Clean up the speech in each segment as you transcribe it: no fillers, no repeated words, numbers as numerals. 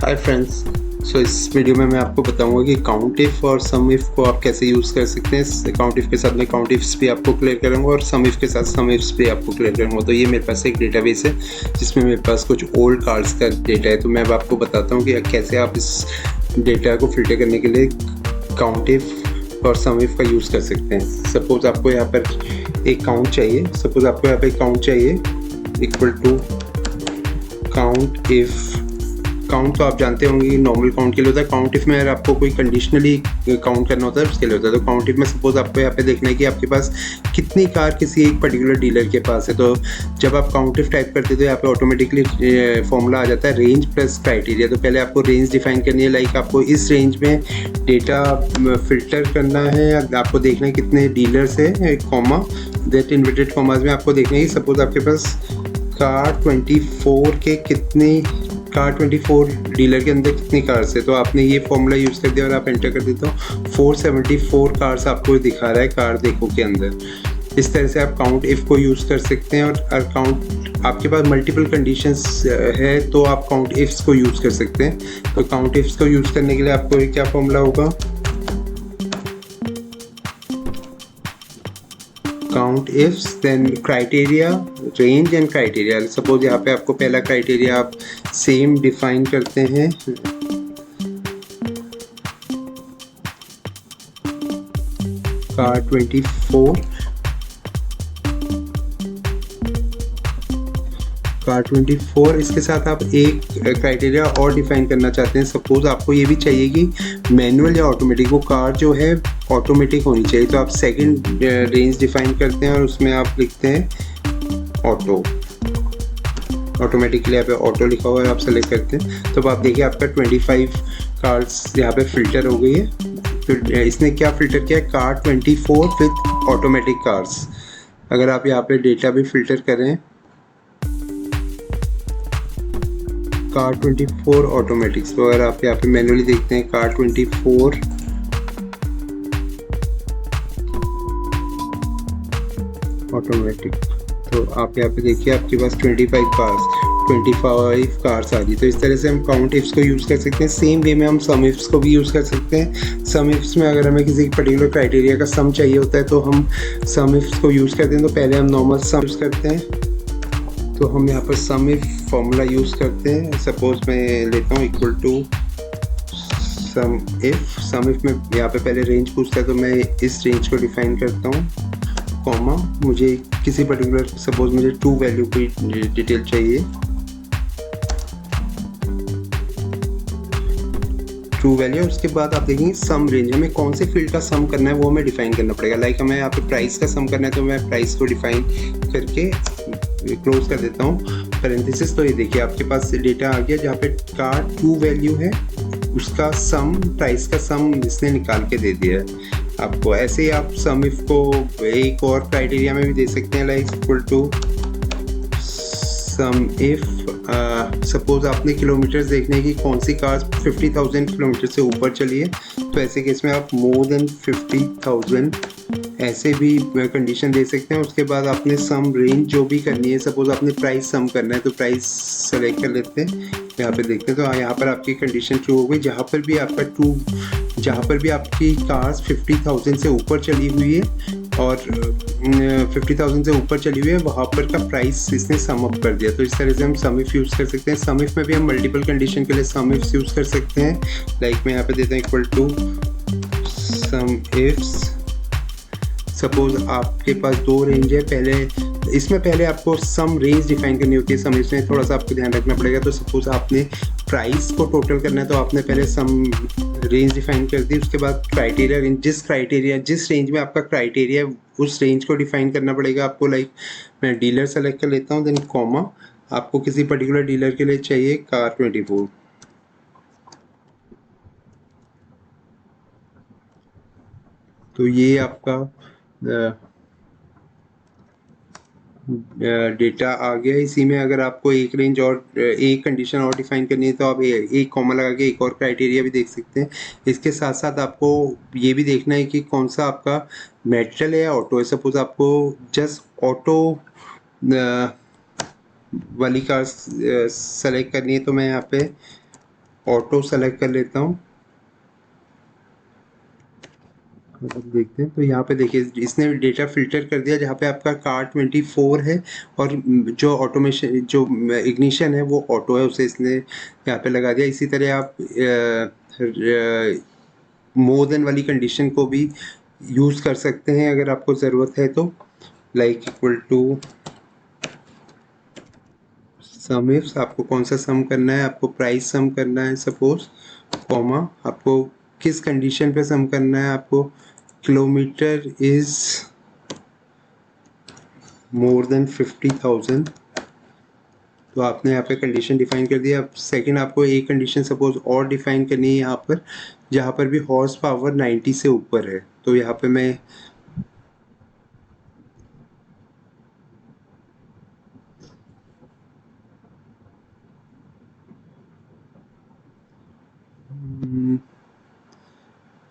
Hi friends. इस video में मैं आपको बताऊंगा कि काउंट इफ और सम इफ को आप कैसे यूज़ कर सकते हैं। काउंट इफ के साथ मैं काउंट इफ्स भी आपको क्लियर करूंगा और सम इफ के साथ सम इफ्स भी आपको क्लियर करूंगा। तो ये मेरे पास एक डेटाबेस है जिसमें मेरे पास कुछ ओल्ड कार्ड्स का डेटा है। तो मैं अब आपको बताता हूँ कि कैसे आप इस डेटा को फिल्टर करने के लिए काउंट इफ और सम इफ का यूज़ कर सकते हैं। सपोज़ आपको यहाँ पर एक काउंट चाहिए, equal to count if. Count तो आप जानते होंगे कि नॉर्मल काउंट के लिए होता है। काउंट इफ में अगर आपको कोई कंडीशनली काउंट करना होता है उसके लिए होता है। तो काउंट इफ में सपोज आपको यहाँ पे देखना है कि आपके पास कितनी कार किसी एक पर्टिकुलर डीलर के पास है। तो जब आप काउंट इफ टाइप करते हो तो यहाँ पे ऑटोमेटिकली फॉर्मूला आ जाता है रेंज प्लस क्राइटेरिया। तो पहले आपको रेंज डिफाइन करनी है, लाइक आपको इस रेंज में डेटा फिल्टर करना है, आपको देखना है कितने डीलर्स है, कॉमा दैट इन्वर्टेड कॉमास में आपको देखना है कि सपोज आपके पास कार 24 के कितने कार 24 डीलर के अंदर कितनी कार्स है। तो आपने ये फॉर्मूला यूज़ कर दिया और आप एंटर कर देते हो 474 कार्स आपको दिखा रहा है कार देखो के अंदर। इस तरह से आप काउंट इफ़ को यूज़ कर सकते हैं। और काउंट आपके पास मल्टीपल कंडीशंस है तो आप काउंट इफ्स को यूज़ कर सकते हैं। तो काउंट इफ्स को यूज़ करने के लिए आपको क्या फॉर्मूला होगा, count ifs then criteria, range and criteria. Suppose यहाँ पे आपको पहला क्राइटेरिया आप सेम डिफाइन करते हैं, कार 24 इसके साथ आप एक क्राइटेरिया और डिफाइन करना चाहते हैं। सपोज आपको ये भी चाहिए कि मैनुअल या ऑटोमेटिक, वो कार जो है ऑटोमेटिक होनी चाहिए। तो आप सेकंड रेंज डिफाइन करते हैं और उसमें आप लिखते हैं ऑटो। ऑटोमेटिकली यहाँ पे ऑटो लिखा हुआ है, आप सेलेक्ट करते हैं। तो आप देखिए आपका 25 कार्स यहाँ पे फिल्टर हो गई है। फिर इसने क्या फिल्टर किया है, कार 24 विथ ऑटोमेटिक कार्स। अगर आप यहाँ पे डेटा भी फिल्टर करें, कार 24 ऑटोमेटिक्स, तो अगर आप यहाँ पे मैनुअली देखते हैं कार 24 ऑटोमेटिक, तो आप यहाँ पे देखिए आपके पास 25 कार्स आ गई। तो इस तरह से हम काउंट इफ्स को यूज़ कर सकते हैं। सेम वे में हम सम इफ्स को भी यूज़ कर सकते हैं। सम इफ्स में अगर हमें किसी पर्टिकुलर क्राइटेरिया का सम चाहिए होता है तो हम सम इफ्स को यूज़ करते हैं। तो पहले हम नॉर्मल सम यूज़ करते हैं। तो हम यहाँ पर सम इफ फॉर्मूला यूज़ करते हैं। सपोज मैं लेता हूँ इक्वल टू सम इफ में यहाँ पे पहले रेंज पूछता है तो मैं इस रेंज को डिफाइन करता हूँ, कॉमा मुझे किसी पर्टिकुलर, सपोज मुझे 2 वैल्यू की डिटेल चाहिए, 2 वैल्यू। उसके बाद आप देखेंगे सम रेंज, हमें कौन से फील्ड का सम करना है वो हमें डिफाइन करना पड़ेगा। लाइक हमें यहाँ पे प्राइस का सम करना है तो मैं प्राइस को डिफाइन करके क्लोज कर देता हूँ पैरेंथेसिस। तो ये देखिए आपके पास डेटा आ गया जहाँ पे कार 2 वैल्यू है, उसका सम, प्राइस का सम इसने निकाल के दे दिया है आपको। ऐसे ही आप सम इफ को एक और क्राइटेरिया में भी दे सकते हैं, like equal to sum if. Suppose आपने किलोमीटर्स देखने की कौन सी कार 50,000 किलोमीटर से ऊपर चली है, तो ऐसे केस में आप मोर देन 50,000 ऐसे भी कंडीशन दे सकते हैं। उसके बाद आपने सम रेंज जो भी करनी है, सपोज आपने प्राइस सम करना है तो प्राइस सेलेक्ट कर लेते हैं, यहाँ पे देखते हैं। तो यहाँ पर आपकी कंडीशन ट्रू हो गई। जहाँ पर भी आपकी कार्स 50,000 से ऊपर चली हुई है और 50,000 से ऊपर चली हुई है, वहाँ पर का प्राइस इसने सम अप कर दिया। तो इस तरह से हम सम इफ यूज़ कर सकते हैं। सम इफ में भी हम मल्टीपल कंडीशन के लिए सम इफ्स यूज़ कर सकते हैं। लाइक मैं यहाँ पे देता हूँ equal to sum ifs. Suppose आपके पास 2 रेंज है, पहले आपको सम रेंज डिफाइन करनी होती है। सम इसमें थोड़ा सा आपको ध्यान रखना पड़ेगा। तो सपोज आपने प्राइस को टोटल करना है तो आपने पहले सम रेंज डिफाइन कर दी। उसके बाद क्राइटेरिया रेंज, जिस रेंज में आपका क्राइटेरिया उस रेंज को डिफाइन करना पड़ेगा आपको। लाइक मैं डीलर सेलेक्ट कर लेता हूँ, देन कॉमा आपको किसी पर्टिकुलर डीलर के लिए चाहिए कार 24। तो ये आपका डेटा आ गया। इसी में अगर आपको एक रेंज और एक कंडीशन और डिफाइन करनी है तो आप एक कॉमा लगा के एक और क्राइटेरिया भी देख सकते हैं। इसके साथ साथ आपको ये भी देखना है कि कौन सा आपका मेटल है या ऑटो है। सपोज आपको जस्ट ऑटो वाली कार सेलेक्ट करनी है तो मैं यहाँ पे ऑटो सेलेक्ट कर लेता हूँ। अब देखते हैं तो यहाँ पे देखिए इसने डेटा फिल्टर कर दिया जहाँ पे आपका कार 24 है और जो ऑटोमेशन जो इग्निशन है वो ऑटो है, उसे इसने यहाँ पे लगा दिया। इसी तरह आप मोर देन वाली कंडीशन को भी यूज़ कर सकते हैं अगर आपको ज़रूरत है तो, like equal to sum if, आपको कौन सा सम करना है, आपको प्राइस सम करना है सपोज, कॉमा आपको किस कंडीशन पे सम करना है, आपको किलोमीटर इज मोर देन 50,000, तो आपने यहाँ पे कंडीशन डिफाइन कर दिया। अब सेकंड आपको एक कंडीशन सपोज और डिफाइन करनी है यहाँ पर, जहाँ पर भी हॉर्स पावर 90 से ऊपर है, तो यहाँ पे मैं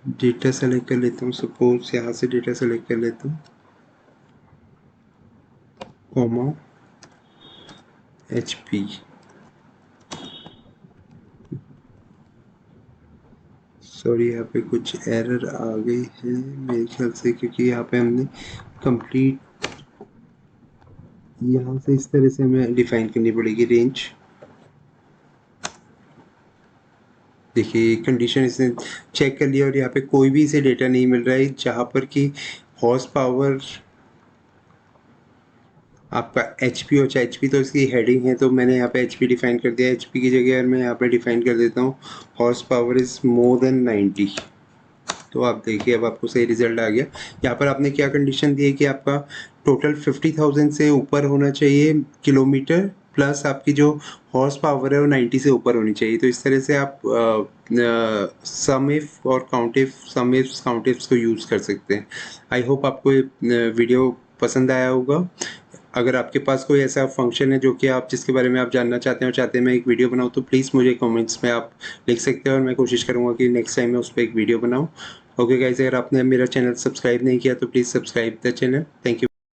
डेटा सेलेक्ट कर लेता हूँ, सपोज यहाँ से डेटा सेलेक्ट कर लेता हूँ, कॉमा HP। सॉरी यहाँ पे कुछ एरर आ गई है मेरे ख्याल से, क्योंकि यहाँ पे हमने कंप्लीट यहाँ से इस तरह से हमें डिफाइन करनी पड़ेगी रेंज। देखिए कंडीशन इसने चेक कर लिया और यहाँ पे कोई भी इसे डेटा नहीं मिल रहा है जहाँ पर कि हॉर्स पावर आपका HP हो, चाहे HP तो इसकी हेडिंग है तो मैंने यहाँ पे HP डिफाइन कर दिया। HP की जगह मैं यहाँ पे डिफाइन कर देता हूँ horse power is more than 90। तो आप देखिए अब आपको सही रिजल्ट आ गया। यहाँ पर आपने क्या कंडीशन दी है कि आपका टोटल 50,000 से ऊपर होना चाहिए किलोमीटर, प्लस आपकी जो हॉर्स पावर है वो 90 से ऊपर होनी चाहिए। तो इस तरह से आप सम इफ और सम इफ काउंट इफ्स को यूज़ कर सकते हैं। आई होप आपको ये वीडियो पसंद आया होगा। अगर आपके पास कोई ऐसा फंक्शन है जो कि आप जिसके बारे में आप जानना चाहते हैं और चाहते हैं मैं एक वीडियो बनाऊँ, तो प्लीज़ मुझे कमेंट्स में आप लिख सकते हैं और मैं कोशिश करूँगा कि नेक्स्ट टाइम मैं उस पर एक वीडियो बनाऊँ। ओके गाइस, अगर आपने मेरा चैनल सब्सक्राइब नहीं किया तो please subscribe the channel. Thank you.